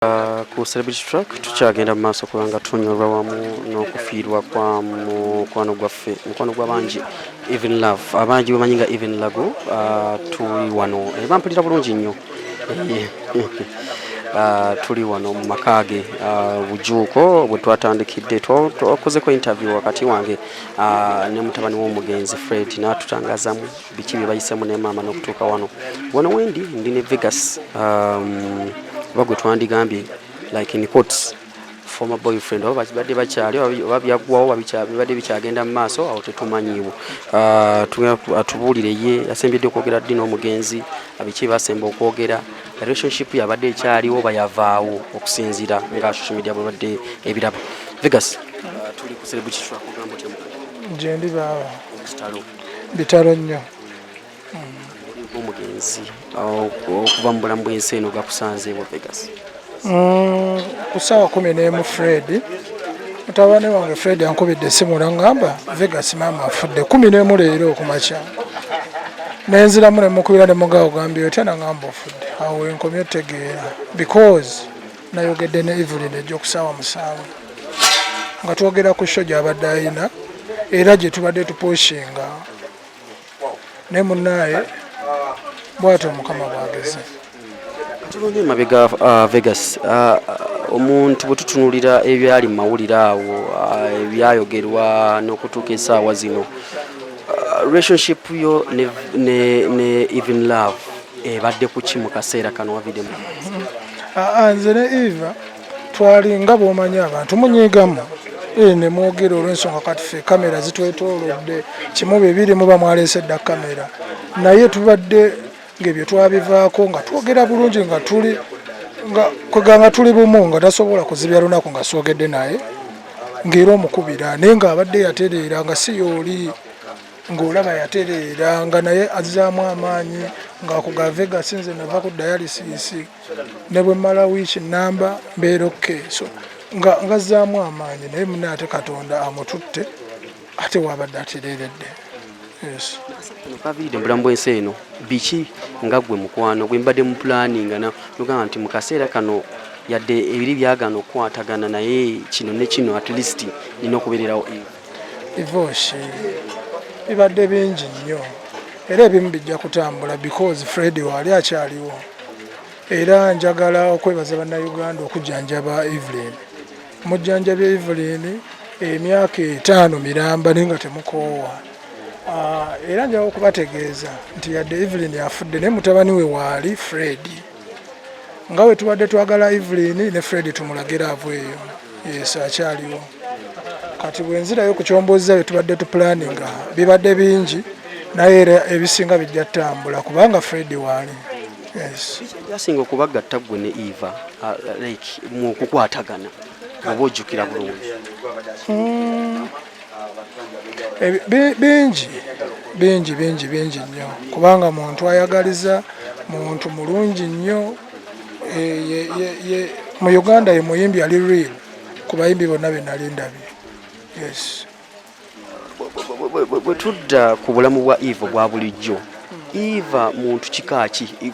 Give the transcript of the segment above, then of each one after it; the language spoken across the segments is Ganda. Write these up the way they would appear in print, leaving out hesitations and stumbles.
Ku celebrity track tukyagenda mu maaso kubanga tunyolwa wamu n'okufiirwa kwa mukwano gwaffe mukwano gw'abangi Even Love abangi bamanyi nga Even Lagu tuli wano bampulira bulungi nnyo tuli wano mu makaage bujuuko bwe twatandikidde twakozeko interview wakati wange ne mutabani w'omugenzi Fred n'atutangazamu biki bye bayisemu ne maama n'okutuuka wano wendi ndi ne Vegas bagwe twandigambye like in quotes former boyfriend oba badde bakyali oba byagwawo bibadde bikyagenda mu maaso awo tetumanyiiwo atubuulire ye yasembedde okwogera ddi n'omugenzi abiki basemba okwogera relationship yabadde ekyaliwo bayavaawo okusinziira nga social media bwe badde ebirabo Vegas tuli ku celebrity track kugamba otya gye ndi baawa bitalo nnyo omugenzi okuva mu bulamu bw'ensi eno gakusanzeewo Vegas ku ssaawa 11 Fred mutabani wange Fred yankubidde essimu n'aŋŋamba Vegas maama afudde 11 leero okumakya nenziramu ne mukubira ne mugaawo gambye otya n'aŋŋamba ofudde awo enkomye otegeera because nayogedde ne EVERLYNE ejja ku ssaawa 7 nga twogera ku show gy'abadde ayina era gye tubadde tupushinga ne munnaaye bw'atyo Mukama bw'ageze. Tulonye mabega Vegas omuntu bwe tutunulira ebyali mu mawulire awo ebyayogerwa n'okutuuka essaawa zino relationship yo ne Even Love ebadde ku ki mu kaseera kano waviddemu? Nze ne Eva twali nga bw'omanyi abantu munyiigamu ne mwogera olw'ensonga kati ffe kamera zitwetoolodde kimu bibiri muba mwaleese dda kamera naye tubadde ng'ebyo twabivaako nga twogera bulungi nga tuli nga tuli bumu nga tasobola kuzibya lunaku nga soogedde naye ng'era omukubira naye ng'abadde yatereera nga si yooli ng'olaba yatereera nga naye azzaamu amaanyi ng'akuga Vegas nze nava ku dialysis ne bwe mmala wiiki namba mbeera okke so nga azzaamu amaanyi naye munne ate Katonda amututte ate wabadde atereeredde. Yes. Kaviide mbulamu bw'ensi eno biki nga gwe mukwano gwe mbadde mu planning nogamba nti mu kaseera kano yadde ebiri byagana okukwatagana naye kino ne kino at least nina okubeererawo divorce bibadde bingi nnyo era ebimu bijja kutambula because Fred wali akyaliwo era njagala okwebaza bannayuganda okujjanjaba EVERLYNE mujjanjabya EVERLYNE emyaka 5 miramba naye nga temukoowa era njagala okubategeeza nti yadde EVERLYNE afudde naye mutabani we waali Fred nga we tubadde twagala EVERLYNE ne Fred tumulagira avweeyo yes akyaliwo kati bwenzirayo ku kyomboza bye tubadde tuplaninga bibadde bingi naye era ebisinga bijja ttambula kubanga Fred waali. Yes. Yasinga okubagatta gwe ne Eva like mu kukwatagana oba ojjukira bulungi bingi nnyo kubanga muntu ayagaliza muntu mulungi nnyo mu Uganda ye muyimbi ali real ku bayimbi bonna be nali ndabye. Yes. Bwe tudda ku bulamu bwa Eva bwa bulijjo Eva muntu kikaaki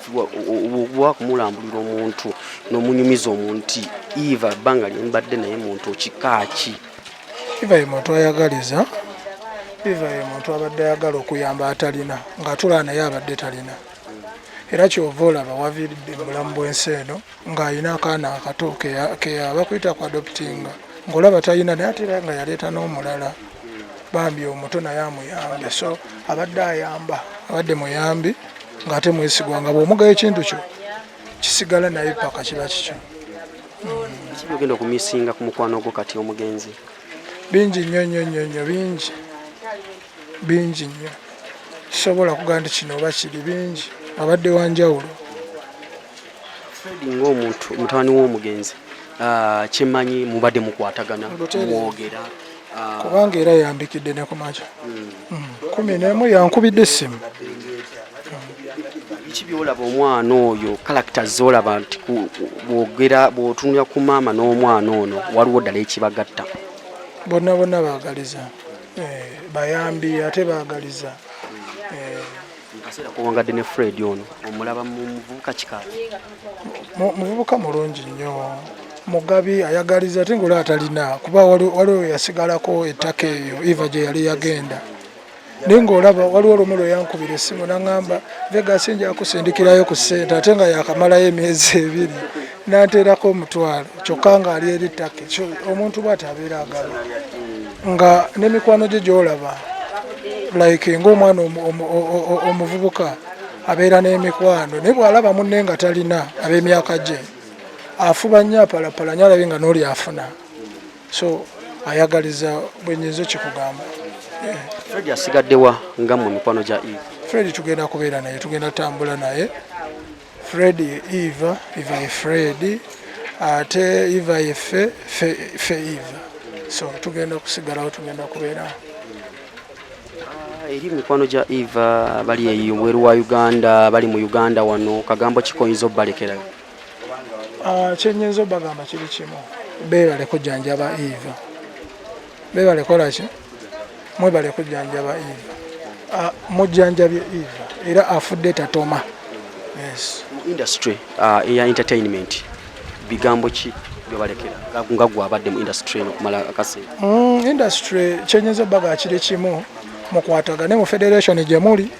bwa kumulambulira omuntu n'omunyumiza omuntu Eva bbanga lyembadde naye muntu kikaaki? Eva ye muntu ayagaliza Eva ye muntu abadde ayagala okuyamba atalina ng'atula naye abadde talina era kyova olaba waviiridde mu bulamu bw'ensi eno ng'alina akaana akato ke yaba kuyita ku adoptinga ng'olaba talina naye ate era nga yaleeta n'omulala bambi omuto naye amuyambe so abadde ayamba abadde muyambi ng'ate mwesigwa nga bw'omugayo ekintu kyo kisigala naye paka kiba kikyo. Kibyogenda okumisinga ku mukwano gwo kati omugenzi? Bingi nnyo bingi nnyo kisobola kugaa nti kino oba kiri bingi abadde wanjawulo. Fred ng'omuntu mutabani w'omugenzi kyemmanyi mubadde mukwatagana mwogera kubanga era yambikidde ne kumakya 11 yankubidde essimu. Biki byolaba omwana oyo characters zolaba nti bwogera bw'otunula ku maama n'omwana ono waliwo ddala ekibagatta? Bonna baagaliza bayambi ate baagaliza. Kaseera kuwangadde ne Fred ono omulaba mu muvubuka kikaaki? muvubuka mulungi nnyo, mugabi, ayagaliza ate ng'olaba atalina kuba waliwo yasigalako ettaka eyo Eva gye yali yagenda. Naye ng'olaba waliwo olumu lwe yankubira essimu n'aŋŋamba Vegas nja kusindikirayo ku ssente ate nga yakamalayo emyezi 2 n'anteerako omutwalo kyokka ng'ali eri ttaka. Omuntu bw'ati abeera agaba nga ne mikwano gye gy'olaba like ng'omwana omuvubuka abeera n'emikwano naye bw'alaba munne nga talina ab'emyaka gye afuba nnyo apalapala nnyo alabe nga n'oli afuna. So ayagaliza bwe nnyinza kikugamba. Fred asigaddewa nga mu mikwano gya Eva? Fred tugenda kubeera naye, tugenda tambula naye. Fred Eva, Eva ye Fred, ate Eva ye fe Eva. So tugenda kusigalawo, tugenda kubeera. Eri mikwano gya Eva bali ebweru wa Uganda, bali mu Uganda wano, kagambo kikoyinza obbalekerayo? Kyennyinza obbagamba kiri kimu, beebale kujjanjaba Eva. Beebale kola ki? Mwebale kujjanjaba Eva. Mujjanjabye Eva era afudde tatoma. Yes. Mu industry eya entertainment bigambo ki byobalekera nga gwe abadde mu industry eno kumala akaseera? Industry kyennyinza obbaga kiri kimu, mukwatagane mu federation gye muli,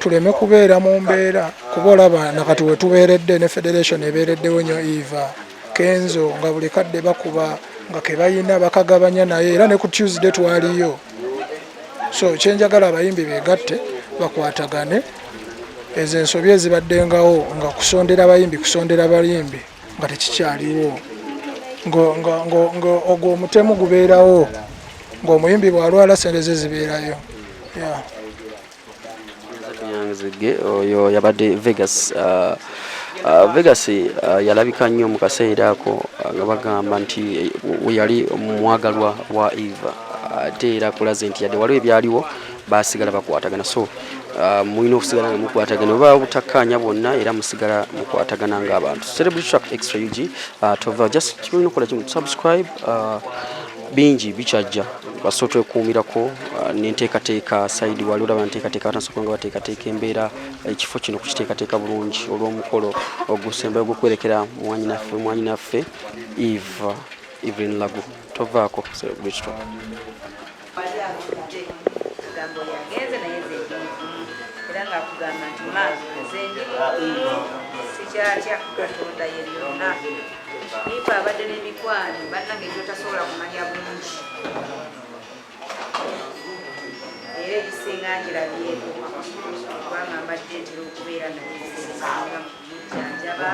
tuleme kubeera mu mbeera kuba olaba nakati we tubeeredde ne federation ebeereddewo nnyo Eva Kenzo nga buli kadde bakuba nga ke bayina bakagabanya naye era ne ku Tuesday twaliyo. So kyenjagala abayimbi beegatte bakwatagane, ezo ensobi ezibaddengawo nga kusondera abayimbi kusondera abayimbi nga tekikyaliwo, ogwo omutemu gubeerawo, ng'omuyimbi bw'alwala sente ze zibeerayo. Yanzige oyo yabadde Vegas. Vegas yalabika nnyo mu kaseera ako nga bagamba nti yali mwagalwa wa Eva ate era kulaze nti yadde waliwo ebyaliwo basigala bakwatagana. So mulina okusigala nga mukwatagana oba butakkaanya bonna era musigala mukwatagana ng'abantu. Celebrity Track Extra UG tova just tulina okukola kimu subscribe, bingi bikyajja baso twekuumirako n'enteekateeka sayidi wali olaba nteekateeka batansooka nga bateekateeka embeera ekifo kino kukiteekateeka bulungi olw'omukolo ogusembayo ogw'okwerekera mwanyinaffe EVERLYNE Lagu. Tovaako Celebrity Track. Nipa abadde n'emikwano bannange gyotasobola kumanya bungi era egisinga ngirabyeko kubanga mbadde ntera okubeera naye ebisinga mujjanjaba